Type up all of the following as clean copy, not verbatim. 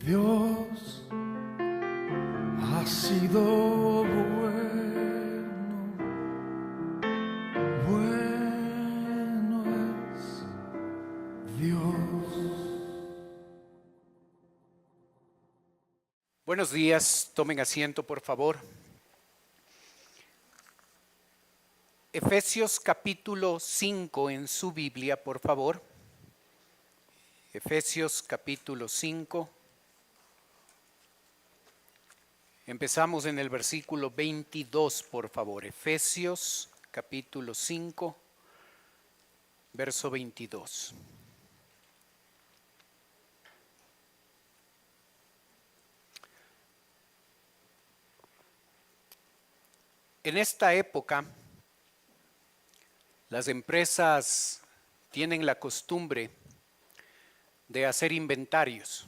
Dios ha sido bueno, bueno es Dios. Buenos días, tomen asiento por favor. Efesios capítulo 5 en su Biblia, por favor. Efesios capítulo 5. Empezamos en el versículo 22, por favor. Efesios capítulo 5, verso 22. En esta época, las empresas tienen la costumbre de hacer inventarios.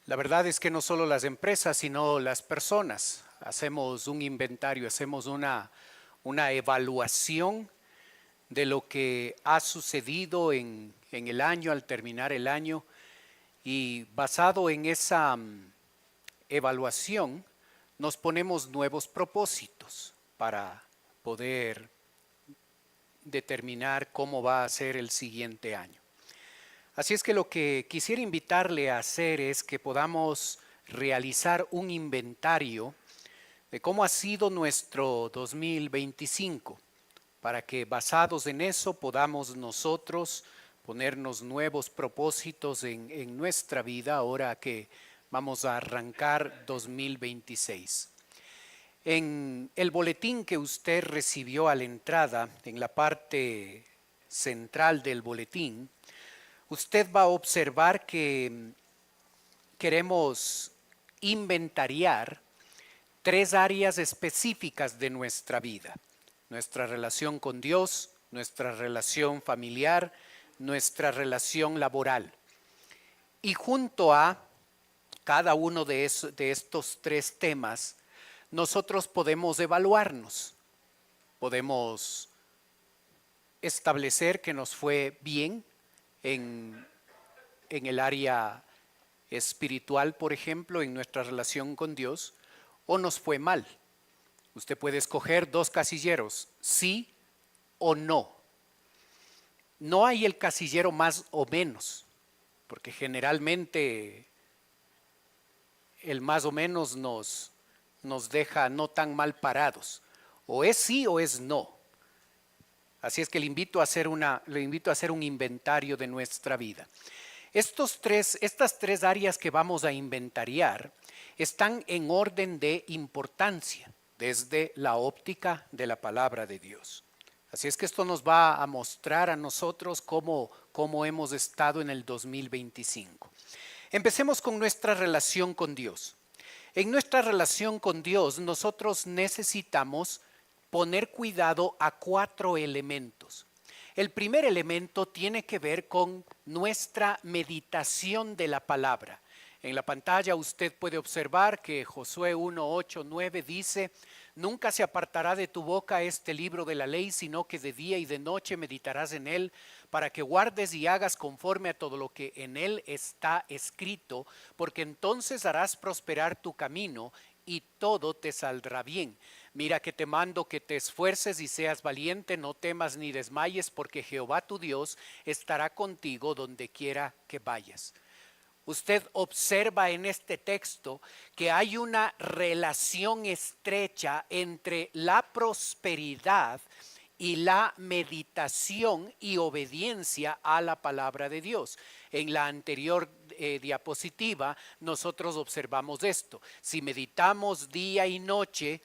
La verdad es que no solo las empresas, sino las personas hacemos un inventario, hacemos una evaluación de lo que ha sucedido en el año, al terminar el año, y basado en esa evaluación nos ponemos nuevos propósitos para poder determinar cómo va a ser el siguiente año. Así es que lo que quisiera invitarle a hacer es que podamos realizar un inventario de cómo ha sido nuestro 2025, para que basados en eso podamos nosotros ponernos nuevos propósitos en nuestra vida ahora que vamos a arrancar 2026. En el boletín que usted recibió a la entrada, en la parte central del boletín, usted va a observar que queremos inventariar 3 áreas específicas de nuestra vida: nuestra relación con Dios, nuestra relación familiar, nuestra relación laboral. Y junto a cada uno de estos 3 temas, nosotros podemos evaluarnos, podemos establecer que nos fue bien en el área espiritual, por ejemplo, en nuestra relación con Dios, o nos fue mal. Usted puede escoger 2 casilleros, sí o no. No hay el casillero más o menos, porque generalmente el más o menos nos deja no tan mal parados. O es sí o es no. Así es que le invito a hacer un inventario de nuestra vida. Estas 3 áreas que vamos a inventariar están en orden de importancia desde la óptica de la palabra de Dios. Así es que esto nos va a mostrar a nosotros cómo hemos estado en el 2025. Empecemos con nuestra relación con Dios. En nuestra relación con Dios nosotros necesitamos poner cuidado a 4 elementos. El primer elemento tiene que ver con nuestra meditación de la palabra. En la pantalla usted puede observar que Josué 1, 8, 9 dice: nunca se apartará de tu boca este libro de la ley, sino que de día y de noche meditarás en él, para que guardes y hagas conforme a todo lo que en él está escrito, porque entonces harás prosperar tu camino y todo te saldrá bien. Mira que te mando que te esfuerces y seas valiente, no temas ni desmayes, porque Jehová tu Dios estará contigo donde quiera que vayas. Usted observa en este texto que hay una relación estrecha entre la prosperidad y la meditación y obediencia a la palabra de Dios. En la anterior diapositiva nosotros observamos esto: si meditamos día y noche,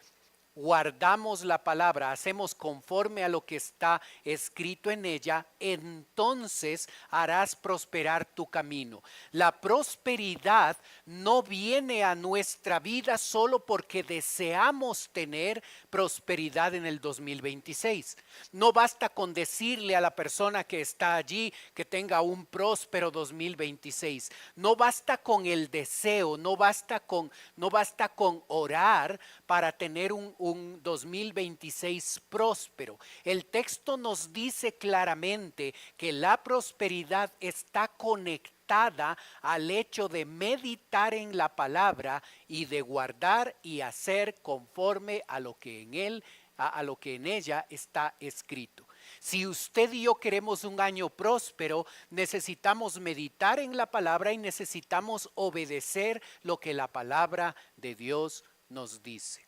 guardamos la palabra, hacemos conforme a lo que está escrito en ella, entonces harás prosperar tu camino. La prosperidad no viene a nuestra vida solo porque deseamos tener prosperidad en el 2026. No basta con decirle a la persona que está allí que tenga un próspero 2026. No basta con el deseo, no basta con orar para tener un 2026 próspero. El texto nos dice claramente que la prosperidad está conectada conectada al hecho de meditar en la palabra y de guardar y hacer conforme a lo que en él, a lo que en ella está escrito. Si usted y yo queremos un año próspero, necesitamos meditar en la palabra y necesitamos obedecer lo que la palabra de Dios nos dice.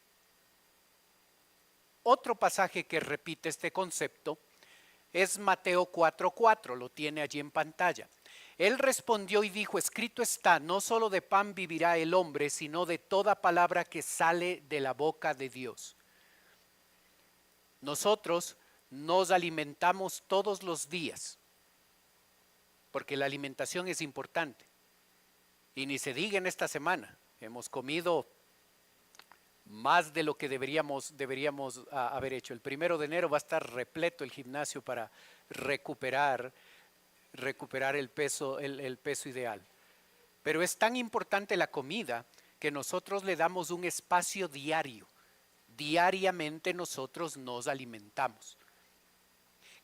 Otro pasaje que repite este concepto es Mateo 4:4, lo tiene allí en pantalla. Él respondió y dijo, escrito está, no solo de pan vivirá el hombre, sino de toda palabra que sale de la boca de Dios. Nosotros nos alimentamos todos los días, porque la alimentación es importante. Y ni se diga en esta semana, hemos comido más de lo que deberíamos haber hecho. El 1 de enero va a estar repleto el gimnasio para recuperar el peso ideal. Pero es tan importante la comida que nosotros le damos un espacio diario. Diariamente nosotros nos alimentamos.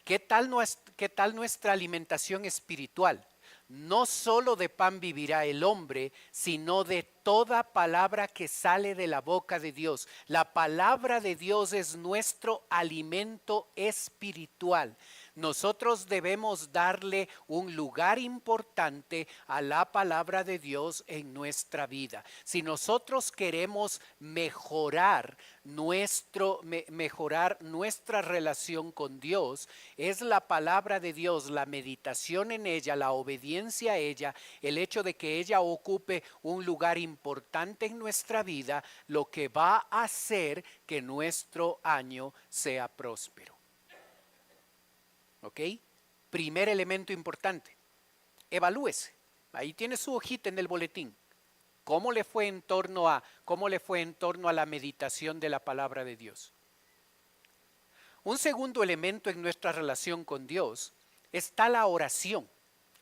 ¿Qué tal nuestra alimentación espiritual? No solo de pan vivirá el hombre, sino de toda palabra que sale de la boca de Dios. La palabra de Dios es nuestro alimento espiritual. Nosotros debemos darle un lugar importante a la palabra de Dios en nuestra vida. Si nosotros queremos mejorar nuestra relación con Dios, es la palabra de Dios, la meditación en ella, la obediencia a ella, el hecho de que ella ocupe un lugar importante en nuestra vida, lo que va a hacer que nuestro año sea próspero. ¿Ok? Primer elemento importante, evalúese. Ahí tiene su hojita en el boletín. ¿Cómo le fue en torno a la meditación de la palabra de Dios? Un segundo elemento en nuestra relación con Dios está la oración.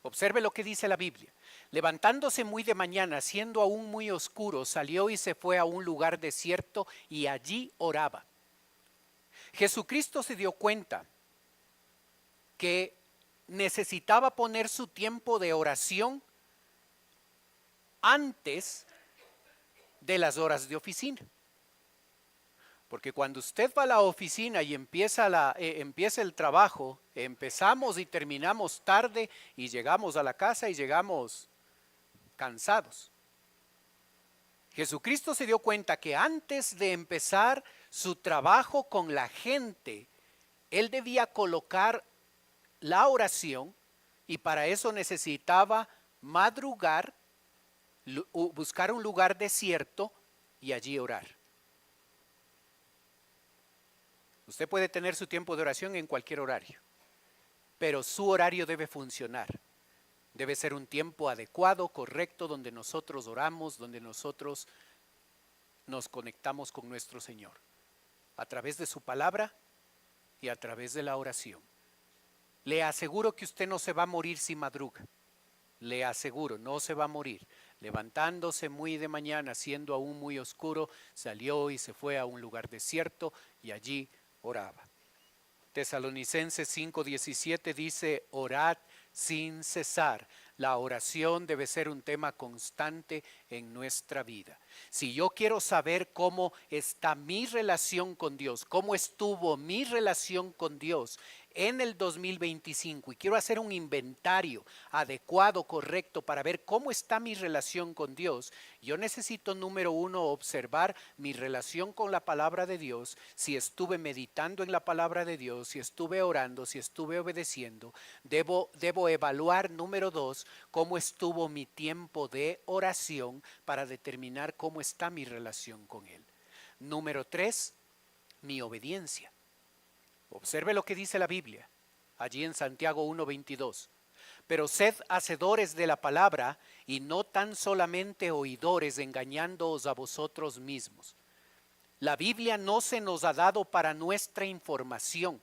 Observe lo que dice la Biblia. Levantándose muy de mañana, siendo aún muy oscuro, salió y se fue a un lugar desierto y allí oraba. Jesucristo se dio cuenta que necesitaba poner su tiempo de oración antes de las horas de oficina. Porque cuando usted va a la oficina y empieza el trabajo, empezamos y terminamos tarde y llegamos a la casa y llegamos cansados. Jesucristo se dio cuenta que antes de empezar su trabajo con la gente, él debía colocar la oración y para eso necesitaba madrugar, buscar un lugar desierto y allí orar. Usted puede tener su tiempo de oración en cualquier horario, pero su horario debe funcionar. Debe ser un tiempo adecuado, correcto, donde nosotros oramos, donde nosotros nos conectamos con nuestro Señor, a través de su palabra y a través de la oración. Le aseguro que usted no se va a morir si madruga. Le aseguro, no se va a morir. Levantándose muy de mañana, siendo aún muy oscuro, salió y se fue a un lugar desierto y allí oraba. Tesalonicenses 5:17 dice, orad sin cesar. La oración debe ser un tema constante en nuestra vida. Si yo quiero saber cómo está mi relación con Dios, cómo estuvo mi relación con Dios en el 2025 y quiero hacer un inventario adecuado, correcto para ver cómo está mi relación con Dios, yo necesito, número uno, observar mi relación con la palabra de Dios, si estuve meditando en la palabra de Dios, si estuve orando, si estuve obedeciendo. Debo evaluar, número dos, cómo estuvo mi tiempo de oración para determinar cómo está mi relación con Él. Número tres, mi obediencia. Observe lo que dice la Biblia, allí en Santiago 1:22. Pero sed hacedores de la palabra y no tan solamente oidores, engañándoos a vosotros mismos. La Biblia no se nos ha dado para nuestra información.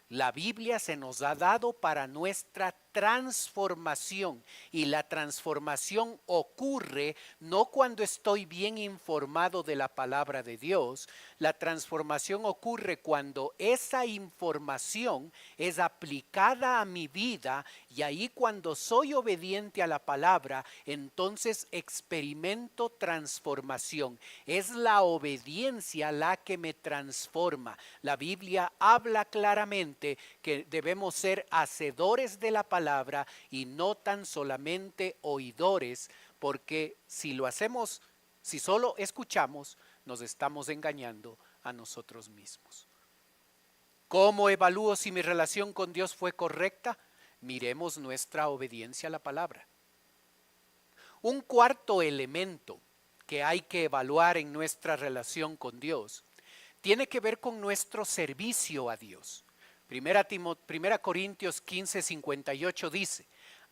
La Biblia se nos ha dado para nuestra transformación. Y la transformación ocurre no cuando estoy bien informado de la palabra de Dios. La transformación ocurre cuando esa información es aplicada a mi vida, y ahí cuando soy obediente a la palabra, entonces experimento transformación. Es la obediencia la que me transforma. La Biblia habla claramente que debemos ser hacedores de la palabra y no tan solamente oidores, porque si lo hacemos, si solo escuchamos, nos estamos engañando a nosotros mismos. ¿Cómo evalúo si mi relación con Dios fue correcta? Miremos nuestra obediencia a la palabra. Un cuarto elemento que hay que evaluar en nuestra relación con Dios tiene que ver con nuestro servicio a Dios. Primera Corintios 15:58 dice: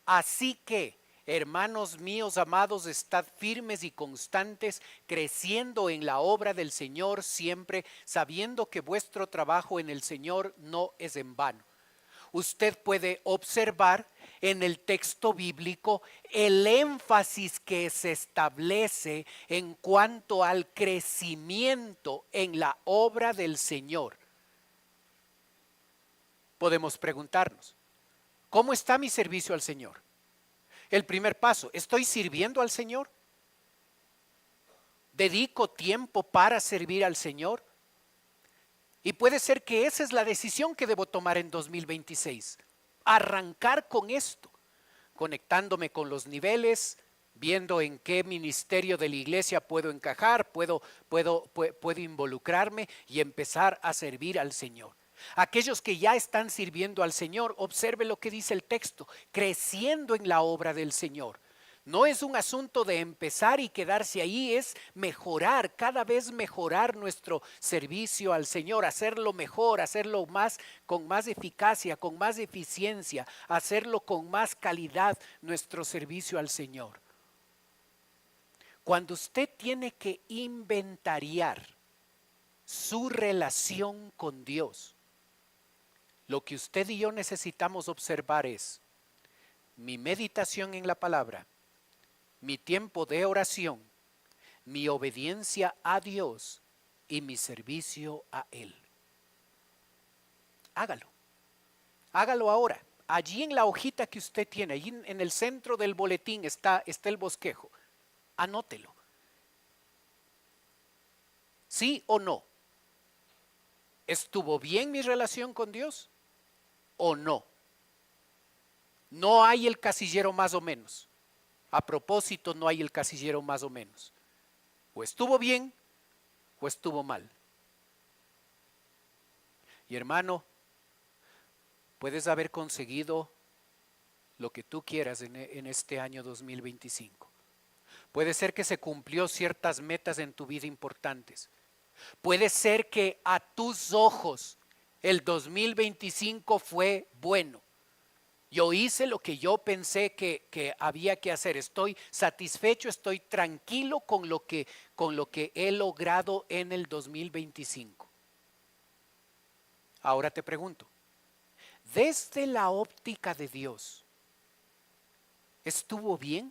así que, hermanos míos amados, estad firmes y constantes, creciendo en la obra del Señor siempre, sabiendo que vuestro trabajo en el Señor no es en vano. Usted puede observar en el texto bíblico el énfasis que se establece en cuanto al crecimiento en la obra del Señor. Podemos preguntarnos, ¿cómo está mi servicio al Señor? El primer paso, ¿estoy sirviendo al Señor? ¿Dedico tiempo para servir al Señor? Y puede ser que esa es la decisión que debo tomar en 2026. Arrancar con esto, conectándome con los niveles, viendo en qué ministerio de la iglesia puedo encajar, puedo involucrarme y empezar a servir al Señor. Aquellos que ya están sirviendo al Señor, observe lo que dice el texto, creciendo en la obra del Señor. No es un asunto de empezar y quedarse ahí, es mejorar, cada vez mejorar nuestro servicio al Señor, hacerlo mejor, hacerlo más, con más eficacia, con más eficiencia, hacerlo con más calidad nuestro servicio al Señor. Cuando usted tiene que inventariar su relación con Dios, lo que usted y yo necesitamos observar es mi meditación en la palabra, mi tiempo de oración, mi obediencia a Dios y mi servicio a Él. Hágalo. Hágalo ahora. Allí en la hojita que usted tiene, allí en el centro del boletín está el bosquejo. Anótelo. ¿Sí o no? ¿Estuvo bien mi relación con Dios o no? No hay el casillero más o menos. A propósito, no hay el casillero más o menos. O estuvo bien o estuvo mal. Y hermano, puedes haber conseguido lo que tú quieras en este año 2025. Puede ser que se cumplió ciertas metas en tu vida importantes. Puede ser que a tus ojos el 2025 fue bueno. Yo hice lo que yo pensé que había que hacer. Estoy satisfecho, estoy tranquilo con lo que he logrado en el 2025. Ahora te pregunto, desde la óptica de Dios, ¿estuvo bien?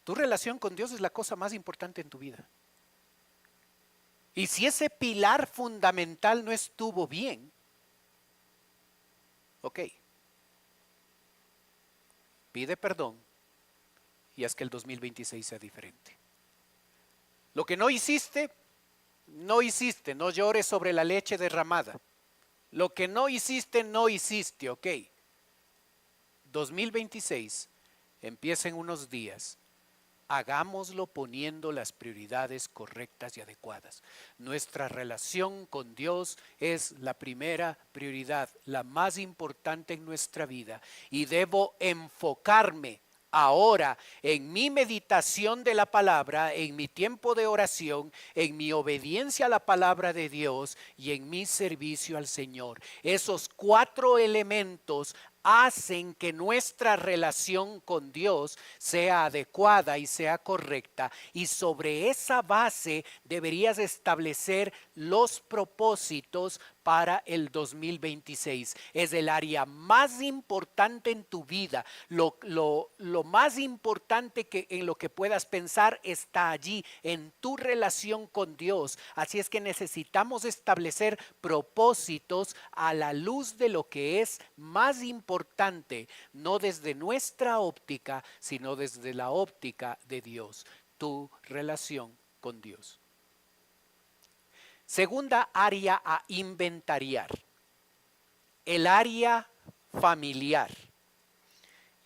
Tu relación con Dios es la cosa más importante en tu vida. Y si ese pilar fundamental no estuvo bien, ok, pide perdón y haz que el 2026 sea diferente. Lo que no hiciste, no llores sobre la leche derramada. Lo que no hiciste, ok. 2026 empieza en unos días. Hagámoslo poniendo las prioridades correctas y adecuadas. Nuestra relación con Dios es la primera prioridad, la más importante en nuestra vida. Y debo enfocarme ahora en mi meditación de la palabra, en mi tiempo de oración, en mi obediencia a la palabra de Dios y en mi servicio al Señor. Esos 4 elementos hacen que nuestra relación con Dios sea adecuada y sea correcta, y sobre esa base deberías establecer los propósitos para el 2026. Es el área más importante en tu vida. Lo más importante que en lo que puedas pensar está allí, en tu relación con Dios. Así es que necesitamos establecer propósitos a la luz de lo que es más importante, no desde nuestra óptica, sino desde la óptica de Dios, tu relación con Dios. Segunda área a inventariar, el área familiar.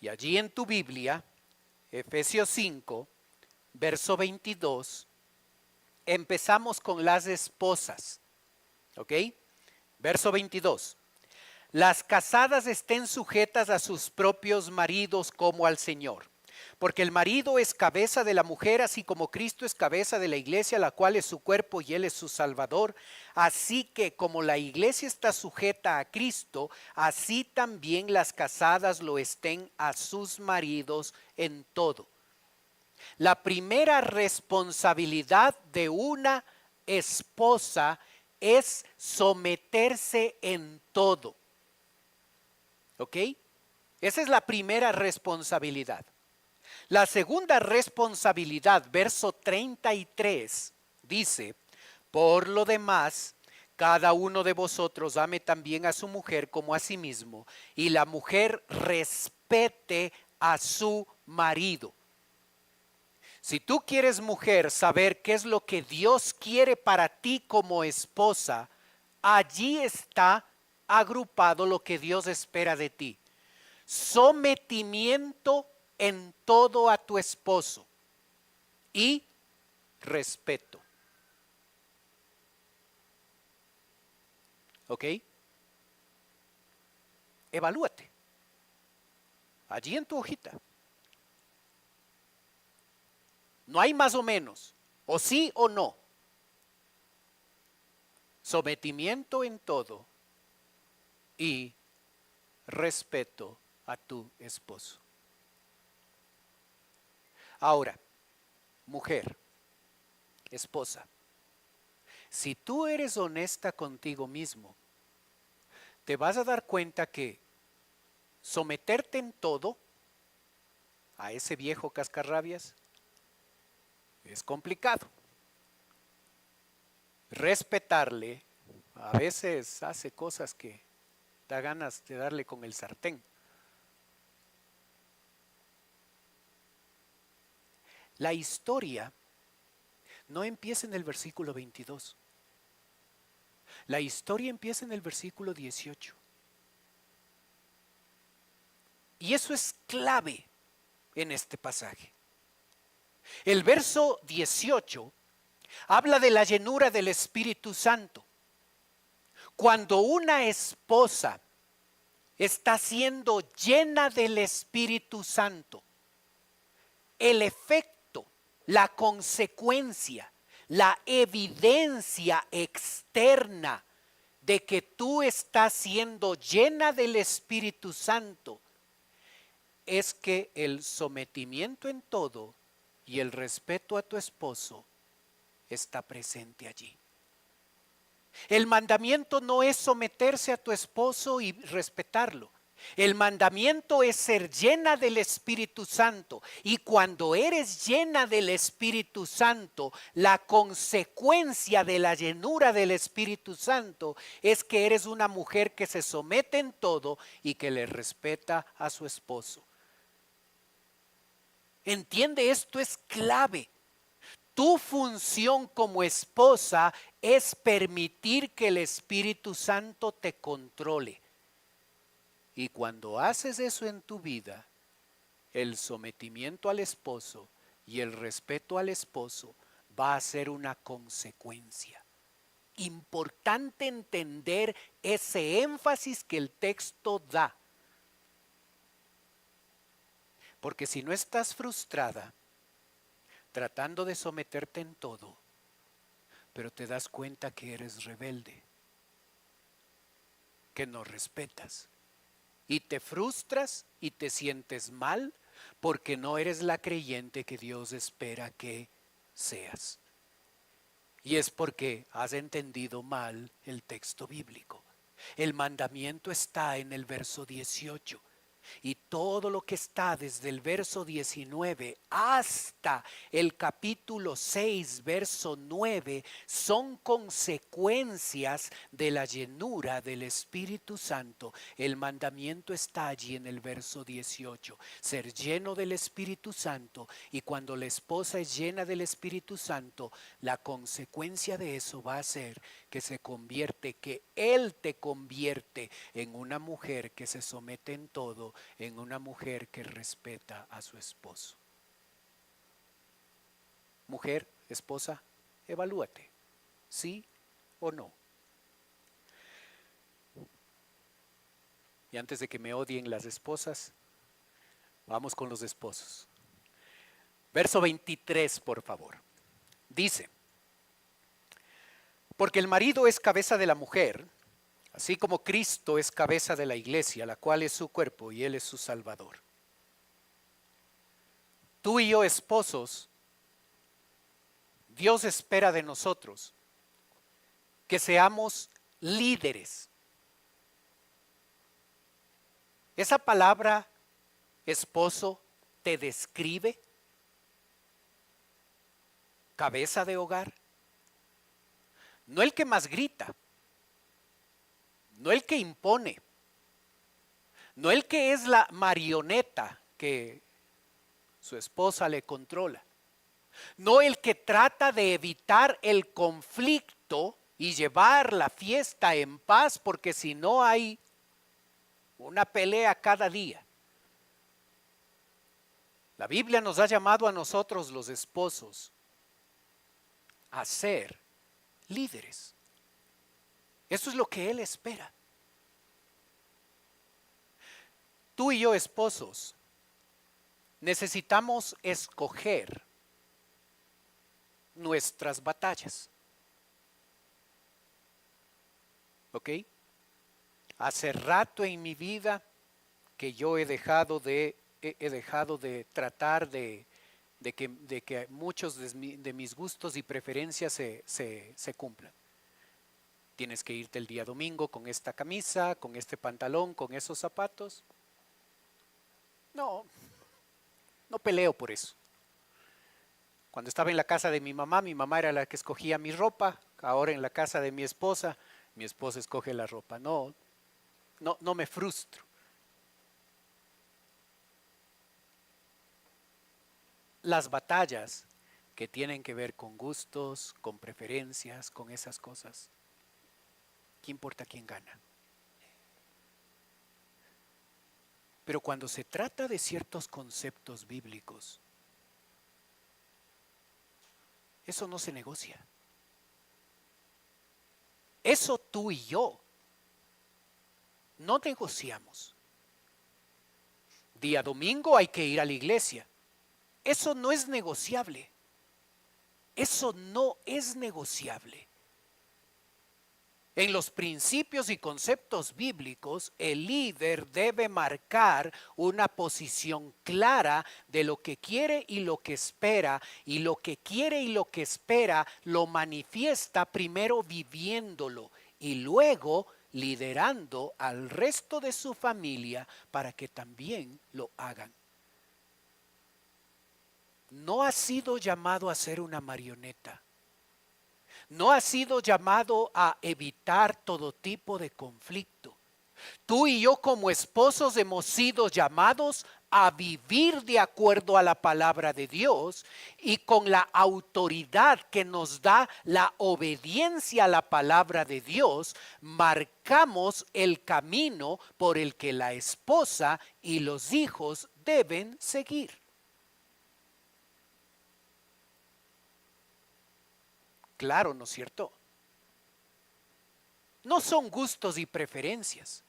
Y allí en tu Biblia, Efesios 5, verso 22, empezamos con las esposas. ¿Ok? Verso 22. Las casadas estén sujetas a sus propios maridos como al Señor. Porque el marido es cabeza de la mujer, así como Cristo es cabeza de la iglesia, la cual es su cuerpo y Él es su Salvador. Así que como la iglesia está sujeta a Cristo, así también las casadas lo estén a sus maridos en todo. La primera responsabilidad de una esposa es someterse en todo. ¿Ok? Esa es la primera responsabilidad. La segunda responsabilidad, verso 33, dice: por lo demás, cada uno de vosotros ame también a su mujer como a sí mismo, y la mujer respete a su marido. Si tú quieres, mujer, saber qué es lo que Dios quiere para ti como esposa, allí está agrupado lo que Dios espera de ti. Sometimiento en todo a tu esposo y respeto. ¿Ok? Evalúate. Allí en tu hojita. No hay más o menos. O sí o no. Sometimiento en todo y respeto a tu esposo. Ahora, mujer, esposa, si tú eres honesta contigo mismo, te vas a dar cuenta que someterte en todo a ese viejo cascarrabias es complicado. Respetarle a veces hace cosas que da ganas de darle con el sartén. La historia no empieza en el versículo 22. La historia empieza en el versículo 18. Y eso es clave en este pasaje. El verso 18 habla de la llenura del Espíritu Santo. Cuando una esposa está siendo llena del Espíritu Santo, el efecto, la consecuencia, la evidencia externa de que tú estás siendo llena del Espíritu Santo es que el sometimiento en todo y el respeto a tu esposo está presente allí. El mandamiento no es someterse a tu esposo y respetarlo. El mandamiento es ser llena del Espíritu Santo. Y cuando eres llena del Espíritu Santo, la consecuencia de la llenura del Espíritu Santo es que eres una mujer que se somete en todo y que le respeta a su esposo. Entiende, esto es clave. Tu función como esposa es permitir que el Espíritu Santo te controle. Y cuando haces eso en tu vida, el sometimiento al esposo y el respeto al esposo va a ser una consecuencia. Importante entender ese énfasis que el texto da. Porque si no estás frustrada, tratando de someterte en todo, pero te das cuenta que eres rebelde, que no respetas, y te frustras y te sientes mal porque no eres la creyente que Dios espera que seas. Y es porque has entendido mal el texto bíblico. El mandamiento está en el verso 18. Y todo lo que está desde el verso 19 hasta el capítulo 6, verso 9, son consecuencias de la llenura del Espíritu Santo. El mandamiento está allí en el verso 18. Ser lleno del Espíritu Santo. Y cuando la esposa es llena del Espíritu Santo, la consecuencia de eso va a ser que se convierte, que Él te convierte en una mujer que se somete en todo, en una mujer que respeta a su esposo. Mujer, esposa, evalúate, ¿sí o no? Y antes de que me odien las esposas, vamos con los esposos. Verso 23, por favor. Dice: porque el marido es cabeza de la mujer, así como Cristo es cabeza de la iglesia, la cual es su cuerpo y Él es su Salvador. Tú y yo, esposos, Dios espera de nosotros que seamos líderes. Esa palabra esposo te describe, cabeza de hogar. No el que más grita, no el que impone, no el que es la marioneta que su esposa le controla, no el que trata de evitar el conflicto y llevar la fiesta en paz, porque si no hay una pelea cada día. La Biblia nos ha llamado a nosotros los esposos a ser líderes. Eso es lo que Él espera. Tú y yo, esposos, necesitamos escoger nuestras batallas. ¿Ok? Hace rato en mi vida que yo he dejado de tratar de que muchos de mis gustos y preferencias se cumplan. Tienes que irte el día domingo con esta camisa, con este pantalón, con esos zapatos. No peleo por eso. Cuando estaba en la casa de mi mamá era la que escogía mi ropa. Ahora en la casa de mi esposa escoge la ropa. No me frustro. Las batallas que tienen que ver con gustos, con preferencias, con esas cosas, ¿qué importa quién gana? Pero cuando se trata de ciertos conceptos bíblicos, eso no se negocia. Eso tú y yo no negociamos. Día domingo hay que ir a la iglesia. Eso no es negociable. Eso no es negociable. En los principios y conceptos bíblicos, el líder debe marcar una posición clara de lo que quiere y lo que espera, y lo que quiere y lo que espera lo manifiesta primero viviéndolo y luego liderando al resto de su familia para que también lo hagan. No ha sido llamado a ser una marioneta. No ha sido llamado a evitar todo tipo de conflicto. Tú y yo como esposos hemos sido llamados a vivir de acuerdo a la palabra de Dios y con la autoridad que nos da la obediencia a la palabra de Dios, marcamos el camino por el que la esposa y los hijos deben seguir. Claro, ¿no es cierto? No son gustos y preferencias,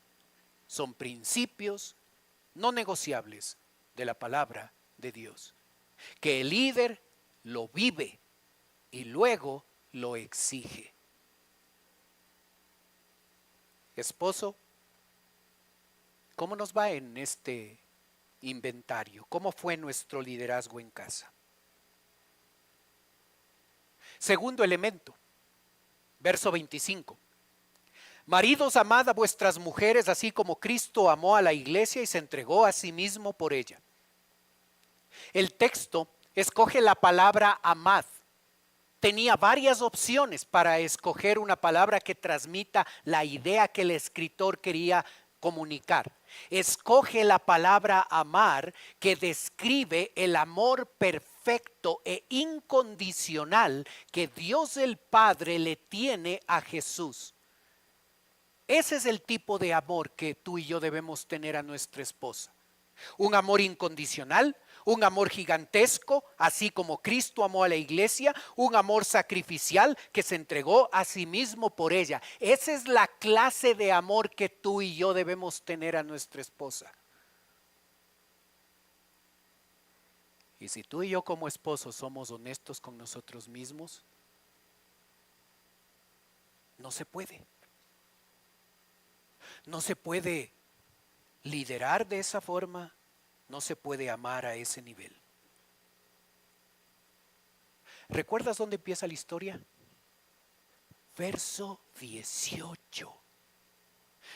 son principios no negociables de la palabra de Dios, que el líder lo vive y luego lo exige. Esposo, ¿cómo nos va en este inventario? ¿Cómo fue nuestro liderazgo en casa? Segundo elemento, Verso 25. Maridos, amad a vuestras mujeres, así como Cristo amó a la iglesia y se entregó a sí mismo por ella. El texto escoge la palabra amad. Tenía varias opciones para escoger una palabra que transmita la idea que el escritor quería comunicar. Escoge la palabra amar, que describe el amor perfecto e incondicional que Dios el Padre le tiene a Jesús. Ese es el tipo de amor que tú y yo debemos tener a nuestra esposa. Un amor incondicional, un amor gigantesco, así como Cristo amó a la iglesia, un amor sacrificial que se entregó a sí mismo por ella. Esa es la clase de amor que tú y yo debemos tener a nuestra esposa. Y si tú y yo como esposos somos honestos con nosotros mismos, no se puede. No se puede liderar de esa forma, no se puede amar a ese nivel. ¿Recuerdas dónde empieza la historia? Verso 18.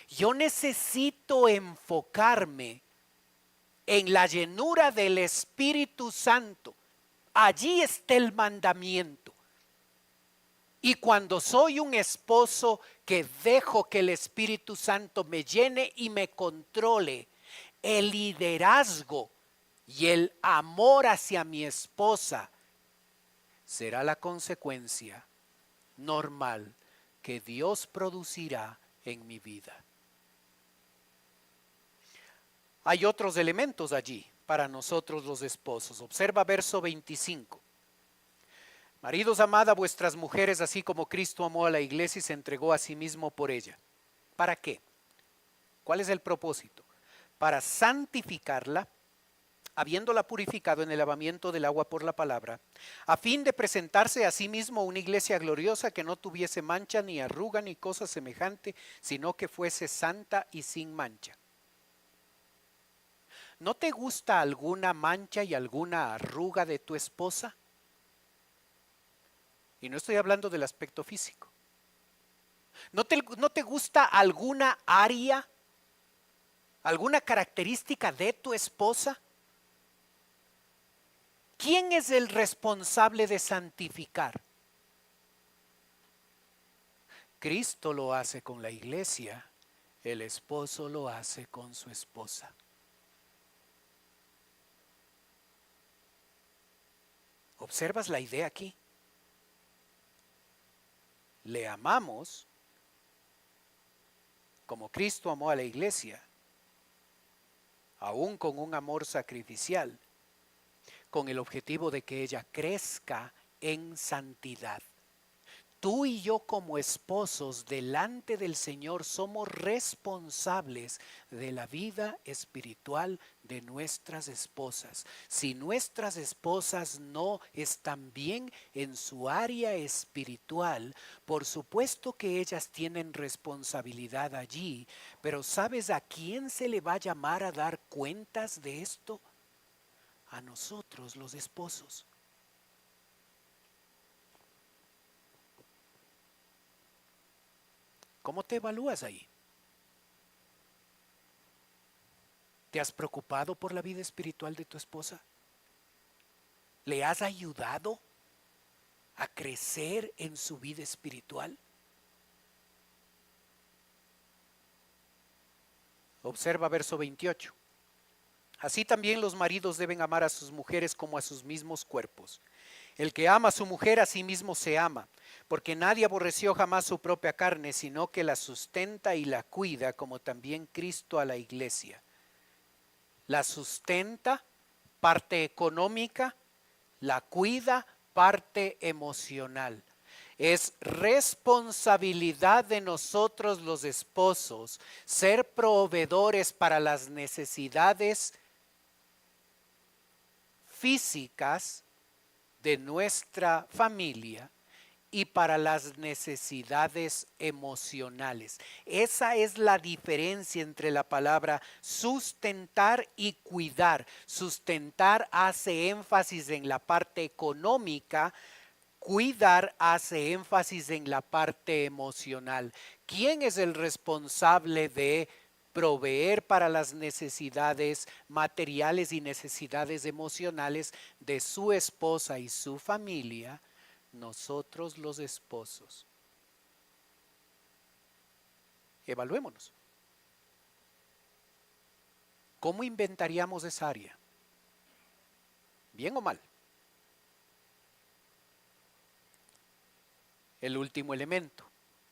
Yo necesito enfocarme en la llenura del Espíritu Santo. Allí está el mandamiento. Y cuando soy un esposo que dejo que el Espíritu Santo me llene y me controle, el liderazgo y el amor hacia mi esposa será la consecuencia normal que Dios producirá en mi vida. Hay otros elementos allí para nosotros los esposos. Observa verso 25. Maridos, amad a vuestras mujeres así como Cristo amó a la iglesia y se entregó a sí mismo por ella. ¿Para qué? ¿Cuál es el propósito? Para santificarla, habiéndola purificado en el lavamiento del agua por la palabra, a fin de presentarse a sí mismo una iglesia gloriosa que no tuviese mancha ni arruga ni cosa semejante, sino que fuese santa y sin mancha. ¿No te gusta alguna mancha y alguna arruga de tu esposa? Y no estoy hablando del aspecto físico. ¿No te gusta alguna área, alguna característica de tu esposa? ¿Quién es el responsable de santificar? Cristo lo hace con la iglesia, el esposo lo hace con su esposa. ¿Observas la idea aquí? Le amamos como Cristo amó a la iglesia, aún con un amor sacrificial, con el objetivo de que ella crezca en santidad. Tú y yo como esposos delante del Señor somos responsables de la vida espiritual de nuestras esposas. Si nuestras esposas no están bien en su área espiritual, por supuesto que ellas tienen responsabilidad allí, pero ¿sabes a quién se le va a llamar a dar cuentas de esto? A nosotros, los esposos. ¿Cómo te evalúas ahí? ¿Te has preocupado por la vida espiritual de tu esposa? ¿Le has ayudado a crecer en su vida espiritual? Observa verso 28. Así también los maridos deben amar a sus mujeres como a sus mismos cuerpos. El que ama a su mujer a sí mismo se ama, porque nadie aborreció jamás su propia carne, sino que la sustenta y la cuida, como también Cristo a la iglesia. La sustenta, parte económica, la cuida, parte emocional. Es responsabilidad de nosotros los esposos ser proveedores para las necesidades físicas de nuestra familia y para las necesidades emocionales. Esa es la diferencia entre la palabra sustentar y cuidar. Sustentar hace énfasis en la parte económica, Cuidar hace énfasis en la parte emocional. ¿Quién es el responsable de proveer para las necesidades materiales y necesidades emocionales de su esposa y su familia? Nosotros los esposos. Evaluémonos. ¿Cómo inventaríamos esa área? ¿Bien o mal? El último elemento,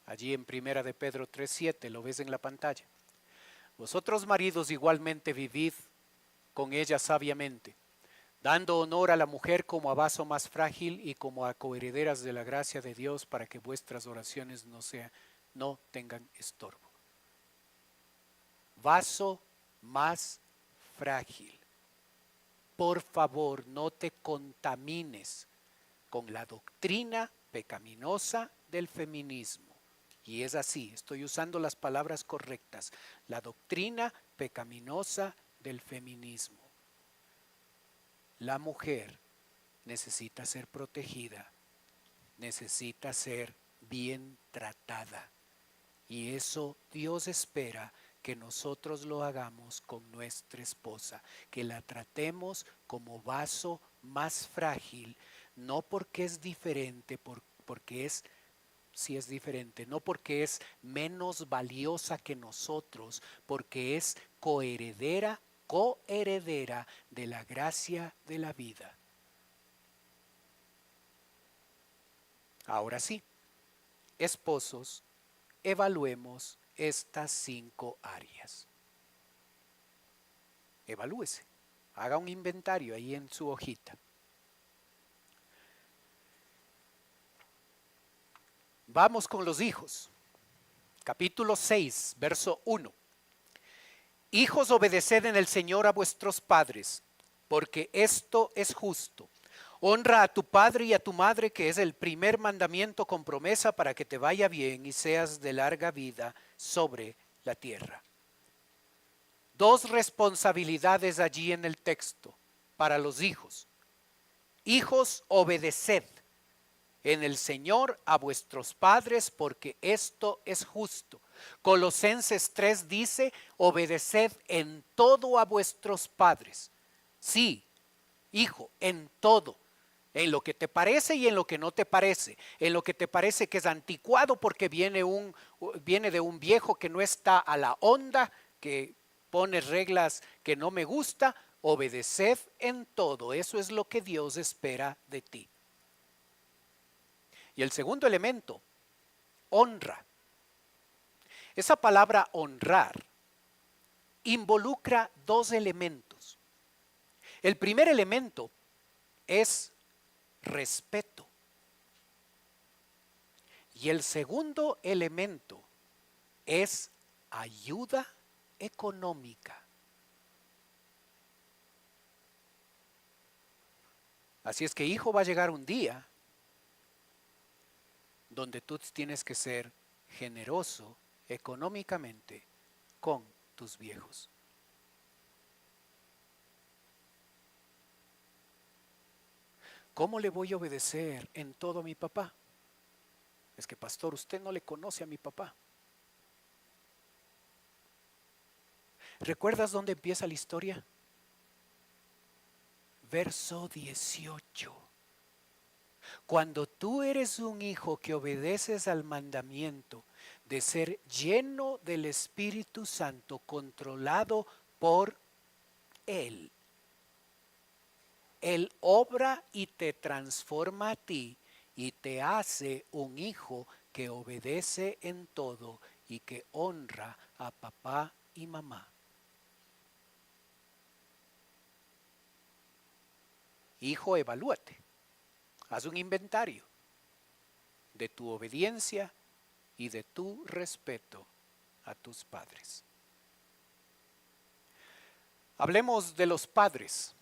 allí en Primera de Pedro 3:7, lo ves en la pantalla. Vosotros maridos igualmente vivid con ella sabiamente, dando honor a la mujer como a vaso más frágil y como a coherederas de la gracia de Dios, para que vuestras oraciones no tengan estorbo. Vaso más frágil. Por favor, no te contamines con la doctrina pecaminosa del feminismo. Y es así, estoy usando las palabras correctas. La doctrina pecaminosa del feminismo. La mujer necesita ser protegida, necesita ser bien tratada. Y eso Dios espera que nosotros lo hagamos con nuestra esposa, que la tratemos como vaso más frágil, no porque es diferente, porque es, si es diferente, no porque es menos valiosa que nosotros, porque es coheredera de la gracia de la vida. Ahora sí, esposos, evaluemos estas 5 áreas. Evalúese, haga un inventario ahí en su hojita. Vamos con los hijos. Capítulo 6, verso 1. Hijos, obedeced en el Señor a vuestros padres, porque esto es justo. Honra a tu padre y a tu madre, que es el primer mandamiento con promesa para que te vaya bien y seas de larga vida sobre la tierra. 2 responsabilidades allí en el texto para los hijos. Hijos, obedeced en el Señor a vuestros padres, porque esto es justo. Colosenses 3 dice, obedeced en todo a vuestros padres. Sí, hijo, en todo. En lo que te parece y en lo que no te parece. En lo que te parece que es anticuado porque viene de un viejo que no está a la onda, que pone reglas que no me gusta. Obedeced en todo. Eso es lo que Dios espera de ti. Y el segundo elemento, honra. Esa palabra honrar involucra 2 elementos. El primer elemento es respeto. Y el segundo elemento es ayuda económica. Así es que, hijo, va a llegar un día donde tú tienes que ser generoso económicamente con tus viejos. ¿Cómo le voy a obedecer en todo a mi papá? Es que, pastor, usted no le conoce a mi papá. ¿Recuerdas dónde empieza la historia? Verso 18. Cuando tú eres un hijo que obedeces al mandamiento de ser lleno del Espíritu Santo, controlado por Él, Él obra y te transforma a ti y te hace un hijo que obedece en todo y que honra a papá y mamá. Hijo, evalúate. Haz un inventario de tu obediencia y de tu respeto a tus padres. Hablemos de los padres.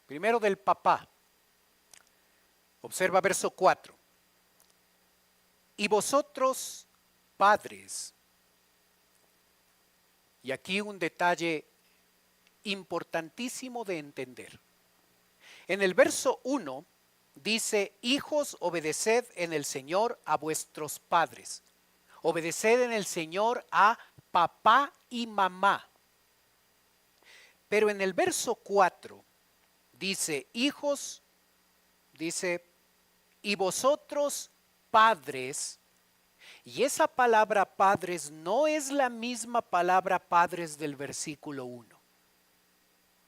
Primero del papá. Observa verso 4. Y vosotros, padres, y aquí un detalle importantísimo de entender. En el verso 1 dice: hijos, obedeced en el Señor a vuestros padres. Obedeced en el Señor a papá y mamá. Pero en el verso 4 dice: hijos, dice, y vosotros padres. Y esa palabra padres no es la misma palabra padres del versículo 1.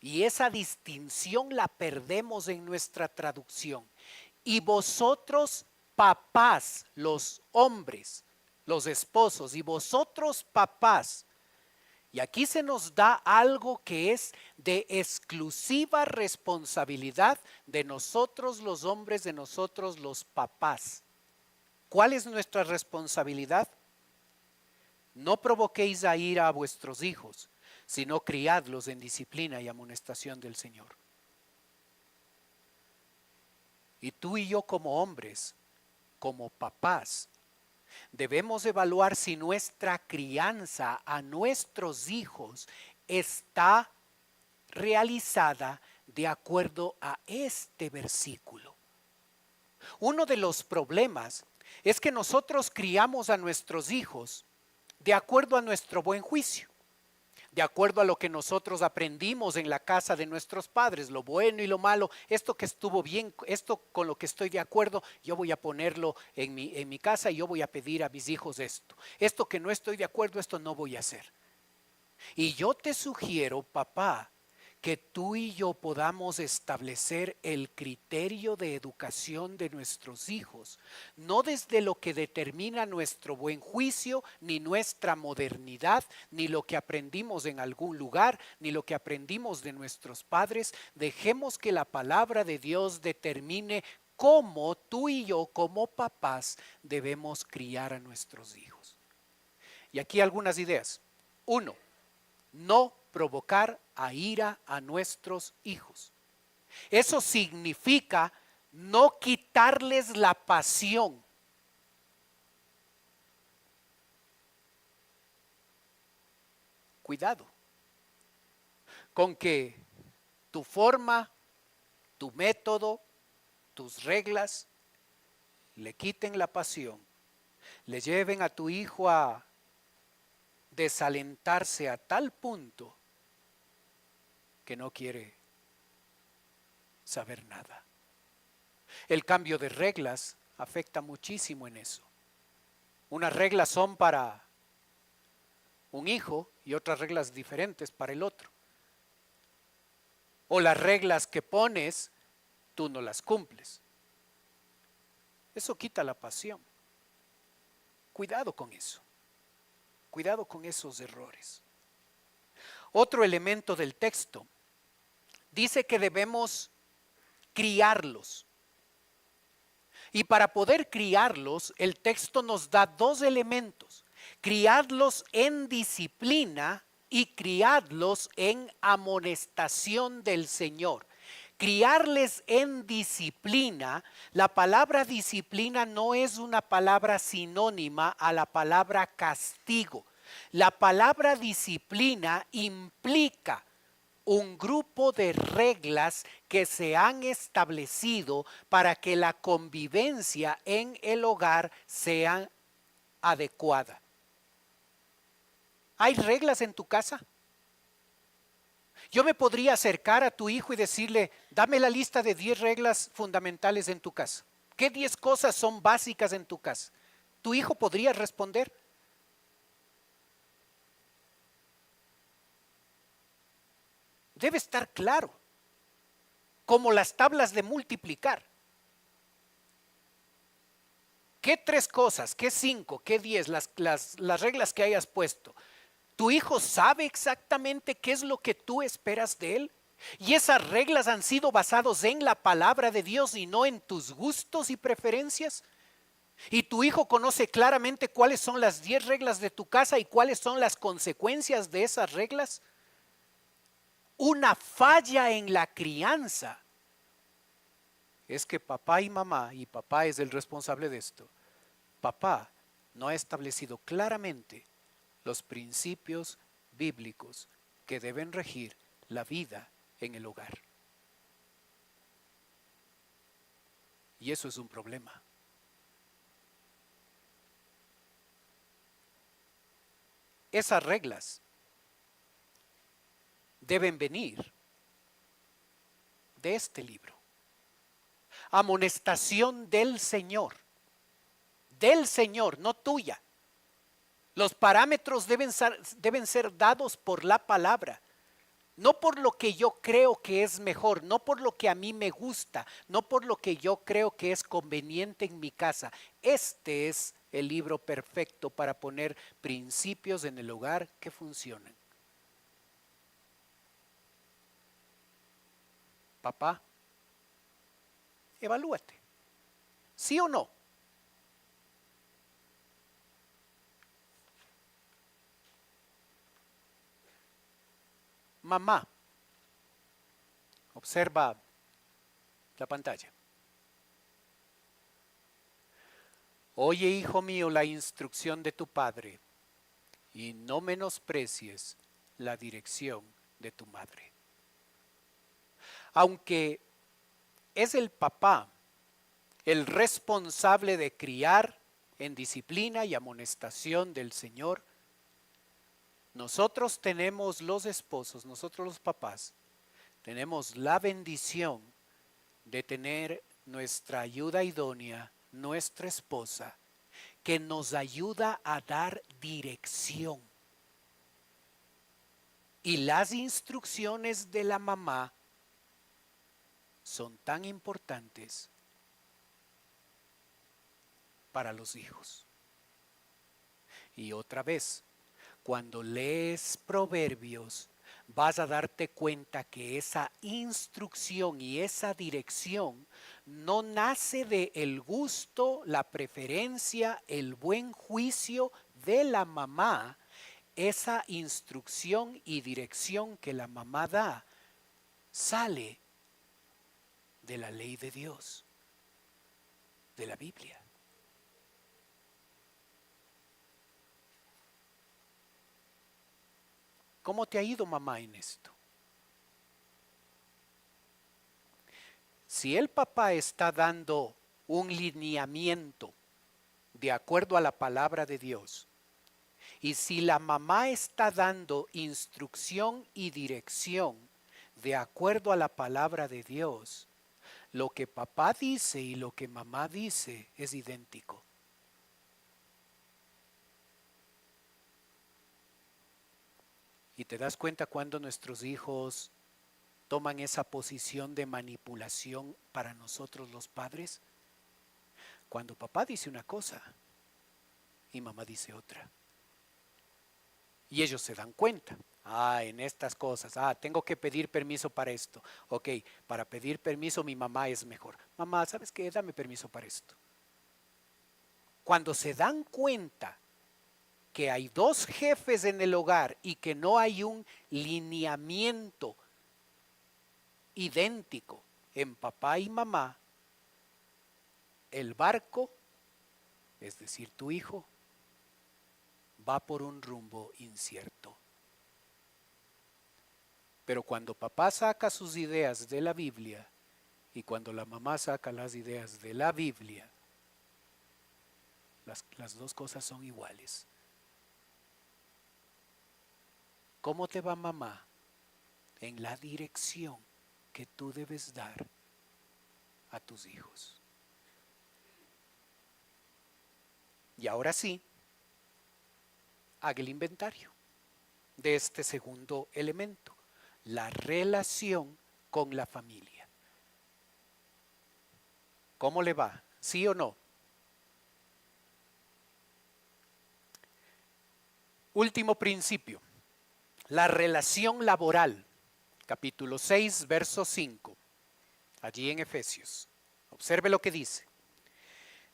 Y esa distinción la perdemos en nuestra traducción. Y vosotros papás, los hombres, los esposos, y vosotros papás. Y aquí se nos da algo que es de exclusiva responsabilidad de nosotros los hombres, de nosotros los papás. ¿Cuál es nuestra responsabilidad? No provoquéis a ira a vuestros hijos, sino criadlos en disciplina y amonestación del Señor. Y tú y yo como hombres, como papás, debemos evaluar si nuestra crianza a nuestros hijos está realizada de acuerdo a este versículo. Uno de los problemas es que nosotros criamos a nuestros hijos de acuerdo a nuestro buen juicio, de acuerdo a lo que nosotros aprendimos en la casa de nuestros padres, lo bueno y lo malo. Esto que estuvo bien, esto con lo que estoy de acuerdo, yo voy a ponerlo en mi casa y yo voy a pedir a mis hijos esto. Esto que no estoy de acuerdo, esto no voy a hacer. Y yo te sugiero, papá, que tú y yo podamos establecer el criterio de educación de nuestros hijos, no desde lo que determina nuestro buen juicio, ni nuestra modernidad, ni lo que aprendimos en algún lugar, ni lo que aprendimos de nuestros padres. Dejemos que la palabra de Dios determine cómo tú y yo como papás debemos criar a nuestros hijos. Y aquí algunas ideas. 1. No provocar a ira a nuestros hijos. Eso significa no quitarles la pasión. Cuidado con que tu forma, tu método, tus reglas le quiten la pasión, le lleven a tu hijo a desalentarse a tal punto que no quiere saber nada. El cambio de reglas afecta muchísimo en eso. Unas reglas son para un hijo y otras reglas diferentes para el otro. O las reglas que pones, tú no las cumples. Eso quita la pasión. Cuidado con eso. Cuidado con esos errores. Otro elemento del texto dice que debemos criarlos. Y para poder criarlos, el texto nos da dos elementos: criadlos en disciplina y criadlos en amonestación del Señor. Criarles en disciplina, la palabra disciplina no es una palabra sinónima a la palabra castigo. La palabra disciplina implica un grupo de reglas que se han establecido para que la convivencia en el hogar sea adecuada. ¿Hay reglas en tu casa? Yo me podría acercar a tu hijo y decirle: dame la lista de 10 reglas fundamentales en tu casa. ¿Qué 10 cosas son básicas en tu casa? ¿Tu hijo podría responder? Debe estar claro, como las tablas de multiplicar. ¿Qué 3 cosas? ¿Qué 5? ¿Qué 10? Las reglas que hayas puesto. ¿Tu hijo sabe exactamente qué es lo que tú esperas de él? Y esas reglas han sido basadas en la palabra de Dios y no en tus gustos y preferencias. Y tu hijo conoce claramente cuáles son las 10 reglas de tu casa y cuáles son las consecuencias de esas reglas. Una falla en la crianza es que papá y mamá, y papá es el responsable de esto, papá no ha establecido claramente los principios bíblicos que deben regir la vida en el hogar. Y eso es un problema. Esas reglas deben venir de este libro. Amonestación del Señor, no tuya. Los parámetros deben ser dados por la palabra, no por lo que yo creo que es mejor, no por lo que a mí me gusta, no por lo que yo creo que es conveniente en mi casa. Este es el libro perfecto para poner principios en el hogar que funcionen. Papá, evalúate. ¿Sí o no? Mamá, observa la pantalla. Oye, hijo mío, la instrucción de tu padre y no menosprecies la dirección de tu madre. Aunque es el papá el responsable de criar en disciplina y amonestación del Señor, nosotros tenemos los esposos, nosotros los papás, tenemos la bendición de tener nuestra ayuda idónea, nuestra esposa, que nos ayuda a dar dirección. Y las instrucciones de la mamá son tan importantes para los hijos. Y otra vez, cuando lees Proverbios, vas a darte cuenta que esa instrucción y esa dirección no nace de el gusto, la preferencia, el buen juicio de la mamá. Esa instrucción y dirección que la mamá da sale de la ley de Dios, de la Biblia. ¿Cómo te ha ido, mamá, en esto? Si el papá está dando un lineamiento de acuerdo a la palabra de Dios, y si la mamá está dando instrucción y dirección de acuerdo a la palabra de Dios, lo que papá dice y lo que mamá dice es idéntico. Y te das cuenta cuando nuestros hijos toman esa posición de manipulación para nosotros los padres. Cuando papá dice una cosa y mamá dice otra. Y ellos se dan cuenta. En estas cosas, tengo que pedir permiso para esto. Ok, para pedir permiso mi mamá es mejor. Mamá, ¿sabes qué? Dame permiso para esto. Cuando se dan cuenta que hay dos jefes en el hogar y que no hay un lineamiento idéntico en papá y mamá, el barco, es decir, tu hijo, va por un rumbo incierto. Pero cuando papá saca sus ideas de la Biblia y cuando la mamá saca las ideas de la Biblia, las dos cosas son iguales. ¿Cómo te va, mamá? En la dirección que tú debes dar a tus hijos. Y ahora sí, haga el inventario de este segundo elemento, la relación con la familia. ¿Cómo le va? ¿Sí o no? Último principio, la relación laboral. Capítulo 6, verso 5, allí en Efesios. Observe lo que dice.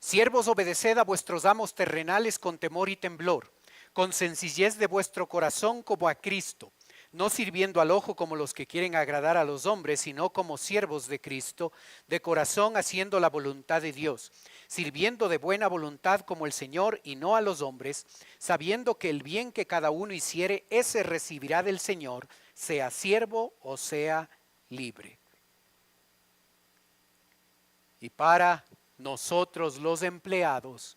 Siervos, obedeced a vuestros amos terrenales con temor y temblor, con sencillez de vuestro corazón como a Cristo, no sirviendo al ojo como los que quieren agradar a los hombres, sino como siervos de Cristo, de corazón haciendo la voluntad de Dios, sirviendo de buena voluntad como el Señor y no a los hombres, sabiendo que el bien que cada uno hiciere, ese recibirá del Señor, sea siervo o sea libre. Y para nosotros los empleados,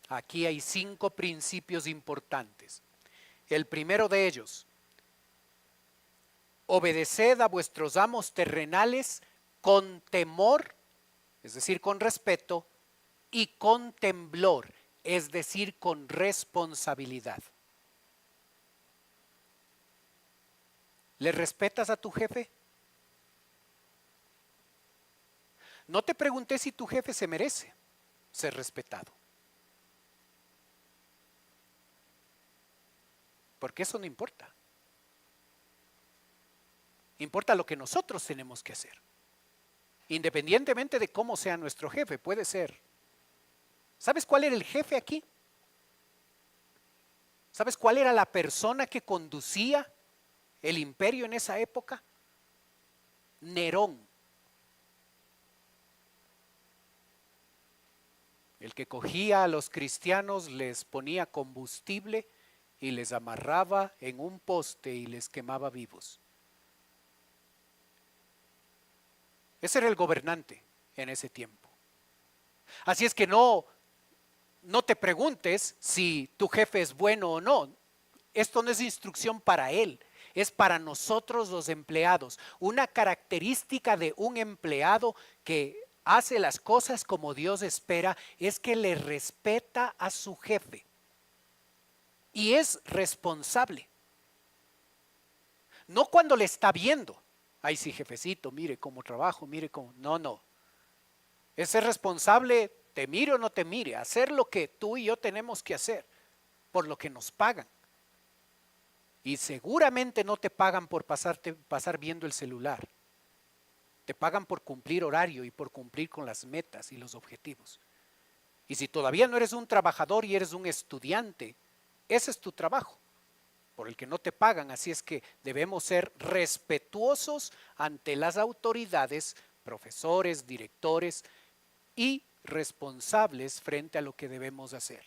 aquí hay 5 principios importantes. El primero de ellos: obedeced a vuestros amos terrenales con temor, es decir, con respeto, y con temblor, es decir, con responsabilidad. ¿Le respetas a tu jefe? No te pregunté si tu jefe se merece ser respetado, porque eso no importa. Importa lo que nosotros tenemos que hacer, independientemente de cómo sea nuestro jefe. Puede ser. ¿Sabes cuál era el jefe aquí? ¿Sabes cuál era la persona que conducía el imperio en esa época? Nerón. El que cogía a los cristianos, les ponía combustible y les amarraba en un poste y les quemaba vivos. Ese era el gobernante en ese tiempo. Así es que no te preguntes si tu jefe es bueno o no. Esto no es instrucción para él, es para nosotros los empleados. Una característica de un empleado que hace las cosas como Dios espera es que le respeta a su jefe y es responsable. No cuando le está viendo. Ay, sí, jefecito, mire cómo trabajo, mire cómo. No. Es ser responsable, te mire o no te mire, hacer lo que tú y yo tenemos que hacer, por lo que nos pagan. Y seguramente no te pagan por pasar viendo el celular. Te pagan por cumplir horario y por cumplir con las metas y los objetivos. Y si todavía no eres un trabajador y eres un estudiante, ese es tu trabajo, por el que no te pagan. Así es que debemos ser respetuosos ante las autoridades, profesores, directores, y responsables frente a lo que debemos hacer.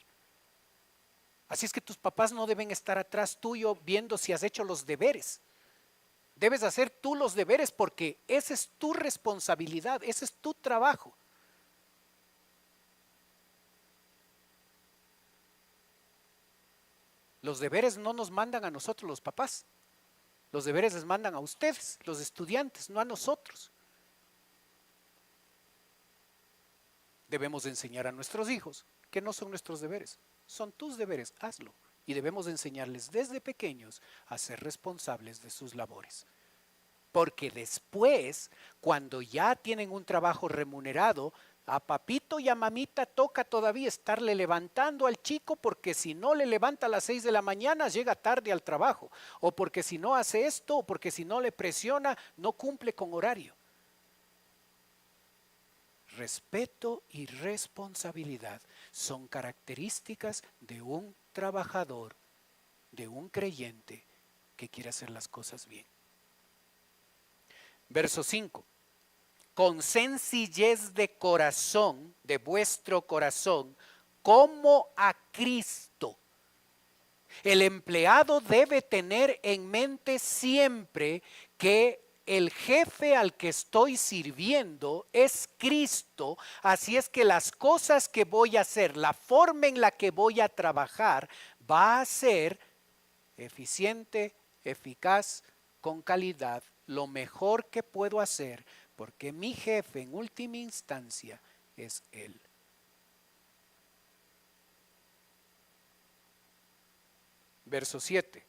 Así es que tus papás no deben estar atrás tuyo viendo si has hecho los deberes. Debes hacer tú los deberes porque esa es tu responsabilidad, ese es tu trabajo. Los deberes no nos mandan a nosotros los papás. Los deberes les mandan a ustedes, los estudiantes, no a nosotros. Debemos enseñar a nuestros hijos que no son nuestros deberes, son tus deberes, hazlo. Y debemos enseñarles desde pequeños a ser responsables de sus labores. Porque después, cuando ya tienen un trabajo remunerado, a papito y a mamita toca todavía estarle levantando al chico, porque si no le levanta a las 6 de la mañana llega tarde al trabajo, o porque si no hace esto, o porque si no le presiona no cumple con horario. Respeto y responsabilidad son características de un trabajador, de un creyente que quiere hacer las cosas bien. Verso 5. Con sencillez de corazón, de vuestro corazón, como a Cristo. El empleado debe tener en mente siempre que el jefe al que estoy sirviendo es Cristo. Así es que las cosas que voy a hacer, la forma en la que voy a trabajar, va a ser eficiente, eficaz, con calidad, lo mejor que puedo hacer, porque mi jefe en última instancia es Él. Verso 7.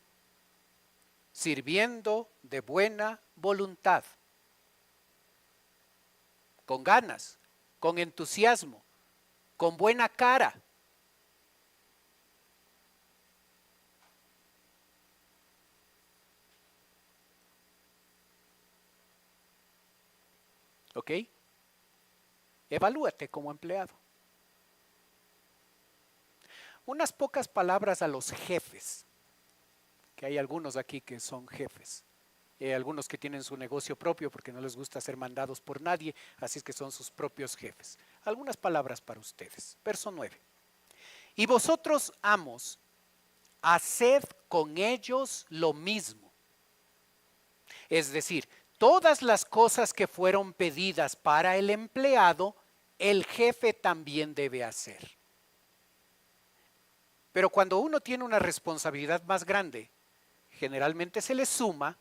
Sirviendo de buena voluntad, con ganas, con entusiasmo, con buena cara. ¿Ok? Evalúate como empleado. Unas pocas palabras a los jefes, que hay algunos aquí que son jefes. Algunos que tienen su negocio propio porque no les gusta ser mandados por nadie, así es que son sus propios jefes. Algunas palabras para ustedes. Verso 9. Y vosotros, amos, haced con ellos lo mismo. Es decir, todas las cosas que fueron pedidas para el empleado, el jefe también debe hacer. Pero cuando uno tiene una responsabilidad más grande, generalmente se le suma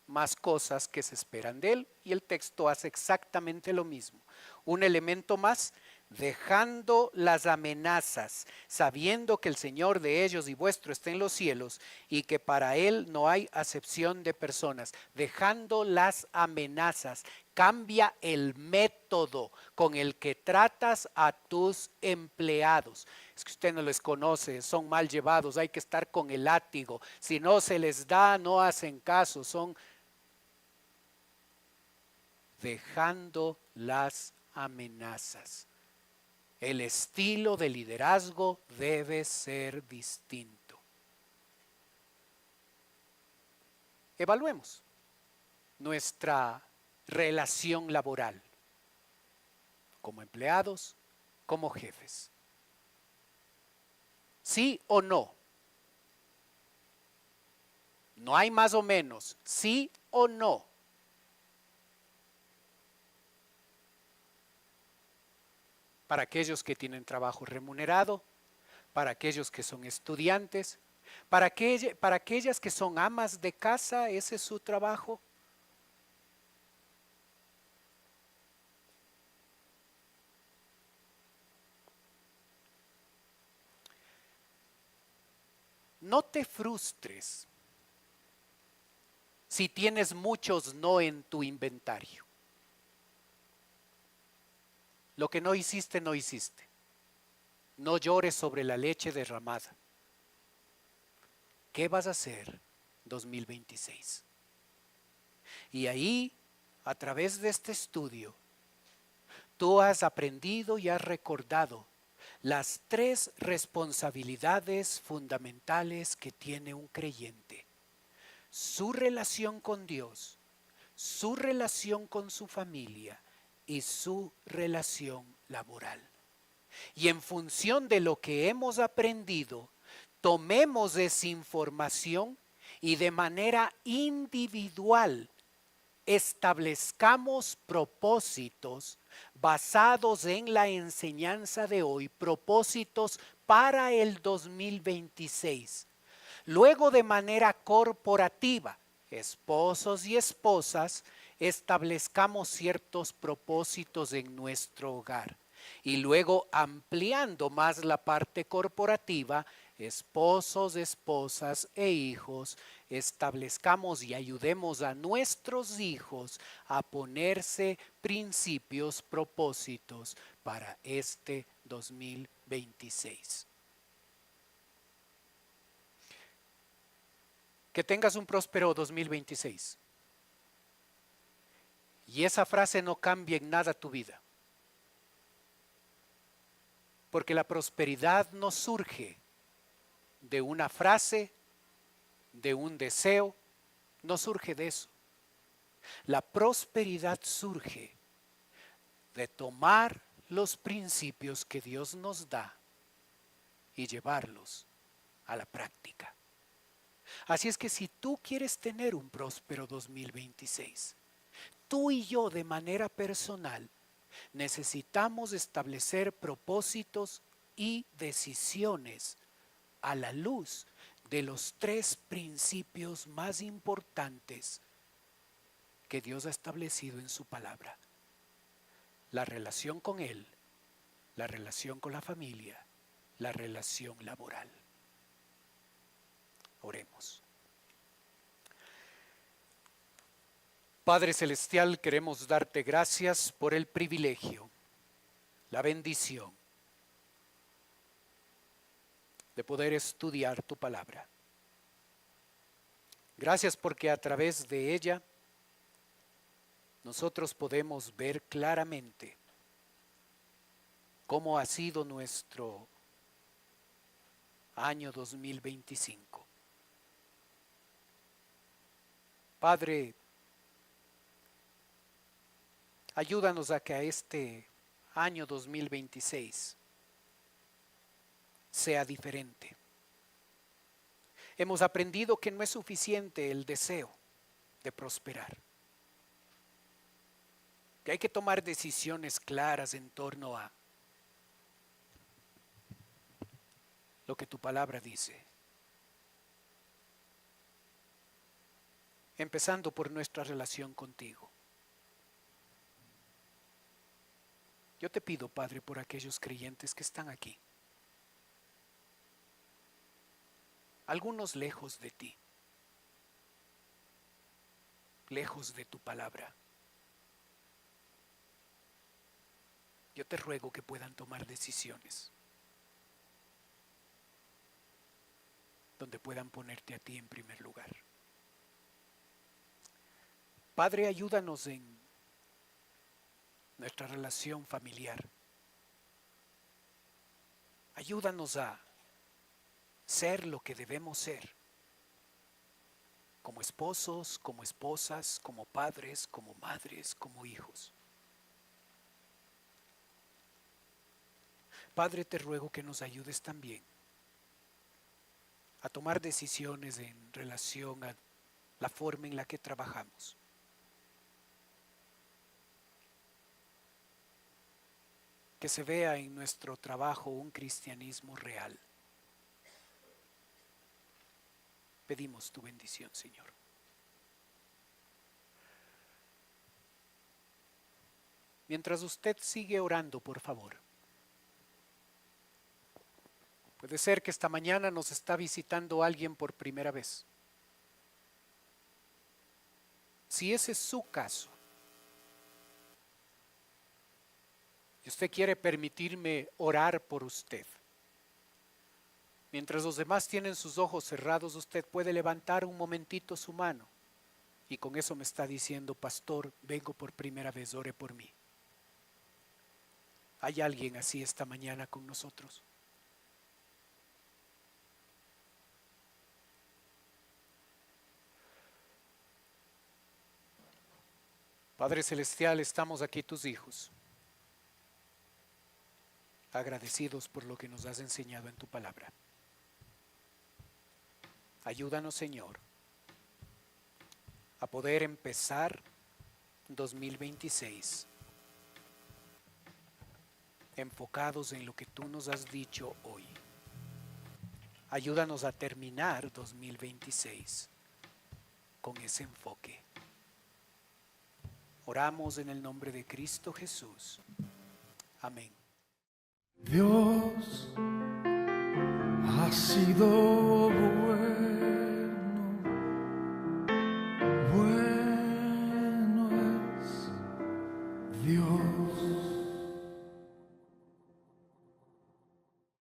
más cosas que se esperan de él, y el texto hace exactamente lo mismo. Un elemento más: dejando las amenazas, sabiendo que el Señor de ellos y vuestro está en los cielos y que para Él no hay acepción de personas. Dejando las amenazas, cambia el método con el que tratas a tus empleados. Es que usted no les conoce, son mal llevados, hay que estar con el látigo. Si no se les da, no hacen caso, son dejando las amenazas. El estilo de liderazgo debe ser distinto. Evaluemos nuestra relación laboral como empleados, como jefes. ¿Sí o no? No hay más o menos. ¿Sí o no? Para aquellos que tienen trabajo remunerado, para aquellos que son estudiantes, para aquellas que son amas de casa, ese es su trabajo. No te frustres si tienes muchos no en tu inventario. Lo que no hiciste, no hiciste. No llores sobre la leche derramada. ¿Qué vas a hacer 2026? Y ahí, a través de este estudio, tú has aprendido y has recordado las 3 responsabilidades fundamentales que tiene un creyente: su relación con Dios, su relación con su familia y su relación laboral. Y en función de lo que hemos aprendido, tomemos esa información y de manera individual establezcamos propósitos basados en la enseñanza de hoy, propósitos para el 2026. Luego, de manera corporativa, esposos y esposas, establezcamos ciertos propósitos en nuestro hogar. Y luego, ampliando más la parte corporativa, esposos, esposas e hijos, establezcamos y ayudemos a nuestros hijos a ponerse principios, propósitos para este 2026. Que tengas un próspero 2026. Y esa frase no cambia en nada tu vida. Porque la prosperidad no surge de una frase, de un deseo, no surge de eso. La prosperidad surge de tomar los principios que Dios nos da y llevarlos a la práctica. Así es que si tú quieres tener un próspero 2026, tú y yo de manera personal necesitamos establecer propósitos y decisiones a la luz de los 3 principios más importantes que Dios ha establecido en su palabra: la relación con Él, la relación con la familia, la relación laboral. Oremos. Padre Celestial, queremos darte gracias por el privilegio, la bendición de poder estudiar tu palabra. Gracias porque a través de ella nosotros podemos ver claramente cómo ha sido nuestro año 2025. Padre, ayúdanos a que a este año 2026 sea diferente. Hemos aprendido que no es suficiente el deseo de prosperar. que hay que tomar decisiones claras en torno a lo que tu palabra dice. Empezando por nuestra relación contigo. Yo te pido, Padre, por aquellos creyentes que están aquí, algunos lejos de ti, lejos de tu palabra. Yo te ruego que puedan tomar decisiones donde puedan ponerte a ti en primer lugar. Padre, ayúdanos en nuestra relación familiar. Ayúdanos a ser lo que debemos ser, como esposos, como esposas, como padres, como madres, como hijos. Padre, te ruego que nos ayudes también a tomar decisiones en relación a la forma en la que trabajamos. Que se vea en nuestro trabajo un cristianismo real. Pedimos tu bendición, Señor. Mientras usted sigue orando, por favor. Puede ser que esta mañana nos está visitando alguien por primera vez. Si ese es su caso, y usted quiere permitirme orar por usted, mientras los demás tienen sus ojos cerrados, usted puede levantar un momentito su mano y con eso me está diciendo: pastor, vengo por primera vez, ore por mí. ¿Hay alguien así esta mañana con nosotros? Padre Celestial, estamos aquí tus hijos, agradecidos por lo que nos has enseñado en tu palabra. Ayúdanos, Señor, a poder empezar 2026 enfocados en lo que tú nos has dicho hoy. Ayúdanos a terminar 2026 con ese enfoque. Oramos en el nombre de Cristo Jesús. Amén. Dios ha sido bueno.